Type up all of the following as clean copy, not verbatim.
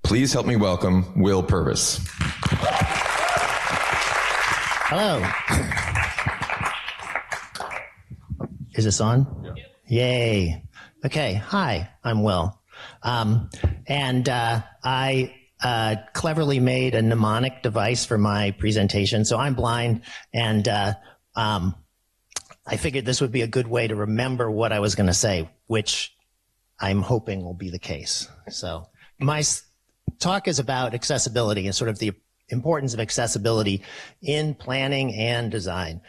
Please help me welcome Will Purves. Hello. Is this on? Yeah. Yay. Okay. Hi, I'm Will. I cleverly made a mnemonic device for my presentation. So I'm blind, and I figured this would be a good way to remember what I was going to say, which I'm hoping will be the case. So my talk is about accessibility and sort of the importance of accessibility in planning and design.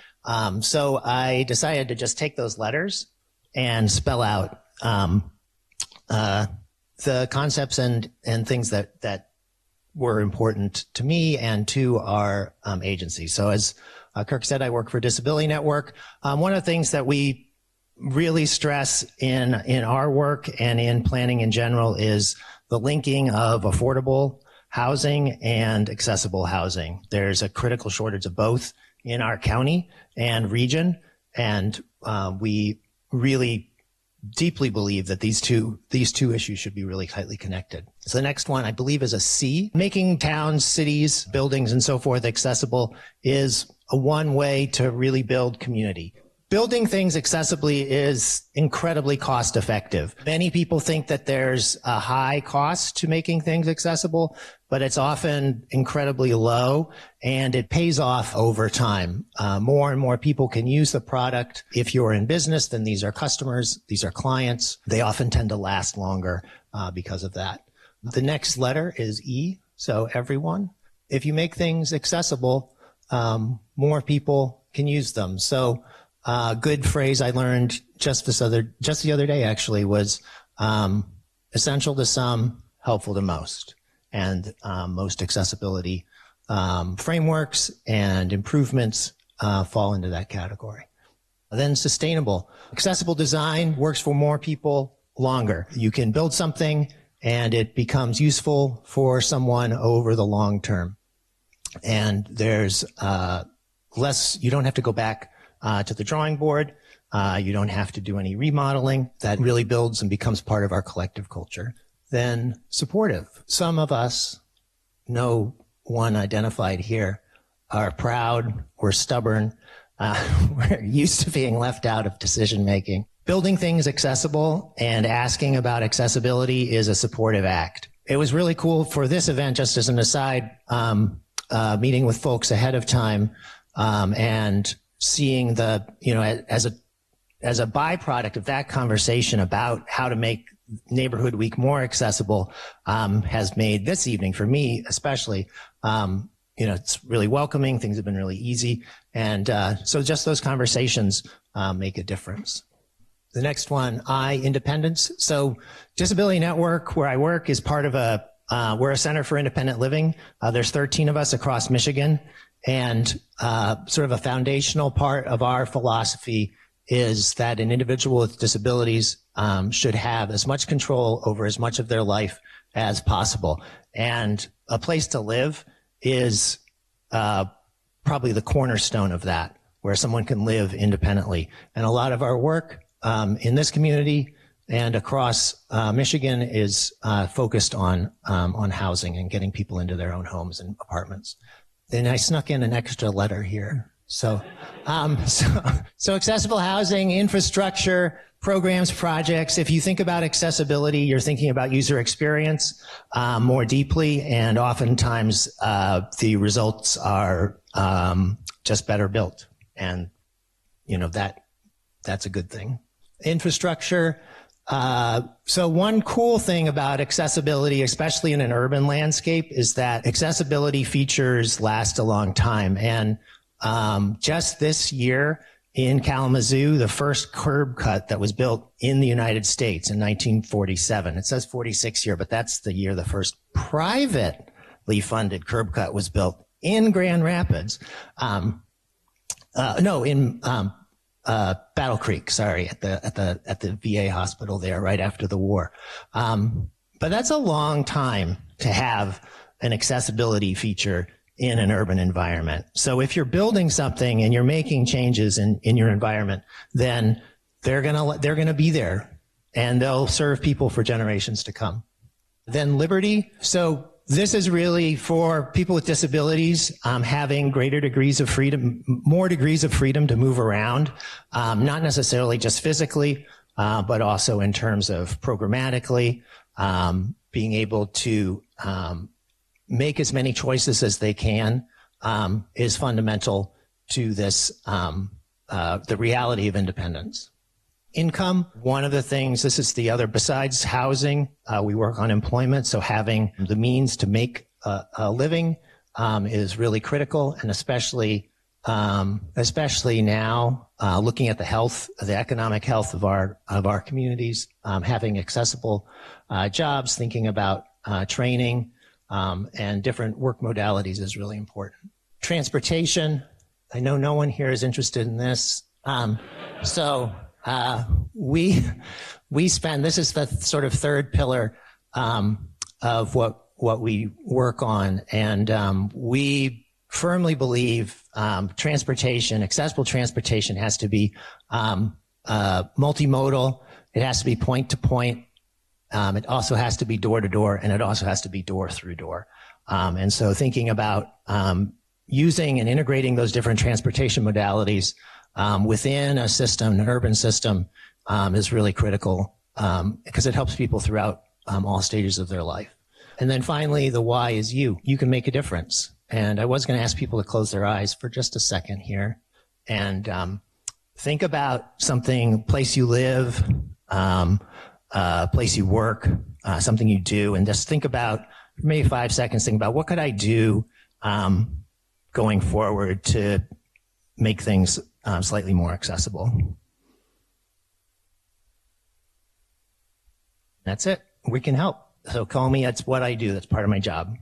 So I decided to just take those letters and spell out the concepts and things that were important to me and to our agency. So as Kirk said, I work for Disability Network. One of the things that we really stress in our work and in planning in general is the linking of affordable housing and accessible housing. There's a critical shortage of both in our county and region, and we really deeply believe that these two issues should be really tightly connected. So the next one, I believe, is a C. Making towns, cities, buildings, and so forth accessible is one way to really build community. Building things accessibly is incredibly cost effective. Many people think that there's a high cost to making things accessible, but it's often incredibly low, and it pays off over time. More and more people can use the product. If you're in business, then these are customers, these are clients. They often tend to last longer because of that. The next letter is E, so everyone. If you make things accessible, more people can use them. So a good phrase I learned just the other day actually was essential to some, helpful to most. And most accessibility frameworks and improvements fall into that category. Then sustainable. Accessible design works for more people longer. You can build something and it becomes useful for someone over the long term. And there's less, you don't have to go back to the drawing board. You don't have to do any remodeling. That really builds and becomes part of our collective culture. Then supportive. Some of us, no one identified here, are proud, we're stubborn, we're used to being left out of decision making. Building things accessible and asking about accessibility is a supportive act. It was really cool for this event, just as an aside, meeting with folks ahead of time and seeing the, as a byproduct of that conversation about how to make Neighborhood Week more accessible, has made this evening, for me especially, it's really welcoming. Things have been really easy. And so just those conversations make a difference. The next one, I, independence. So Disability Network, where I work, is part of we're a center for independent living. There's 13 of us across Michigan. And sort of a foundational part of our philosophy is that an individual with disabilities should have as much control over as much of their life as possible. And a place to live is probably the cornerstone of that, where someone can live independently. And a lot of our work in this community and across Michigan is focused on housing and getting people into their own homes and apartments. Then I snuck in an extra letter here. So accessible housing, infrastructure, programs, projects. If you think about accessibility, you're thinking about user experience more deeply, and oftentimes the results are just better built, and that's a good thing. Infrastructure. So one cool thing about accessibility, especially in an urban landscape, is that accessibility features last a long time. And just this year in Kalamazoo, the first curb cut that was built in the United States in 1947. It says 46 here, but that's the year the first privately funded curb cut was built in Grand Rapids. Battle Creek, sorry, at the VA hospital there right after the war. But that's a long time to have an accessibility feature in an urban environment. So if you're building something and you're making changes in your environment, then they're gonna be there, and they'll serve people for generations to come. Then liberty. So this is really for people with disabilities, having greater degrees of freedom, more degrees of freedom to move around, not necessarily just physically, but also in terms of programmatically, being able to make as many choices as they can is fundamental to this, the reality of independence. Income, one of the things, this is the other, besides housing, we work on employment, so having the means to make a living is really critical, and especially now, looking at the economic health of our communities, having accessible jobs, thinking about training and different work modalities is really important. Transportation, I know no one here is interested in this, we spend, this is the sort of third pillar of what we work on, and we firmly believe transportation, accessible transportation has to be multimodal, it has to be point to point, it also has to be door to door, and it also has to be door through door. And so thinking about using and integrating those different transportation modalities within a system, an urban system, is really critical because it helps people throughout all stages of their life. And then finally, the why is you. You can make a difference. And I was going to ask people to close their eyes for just a second here and think about something, place you live, place you work, something you do, and just think about, maybe 5 seconds, think about what could I do going forward to make things slightly more accessible. That's it. We can help. So call me. That's what I do. That's part of my job.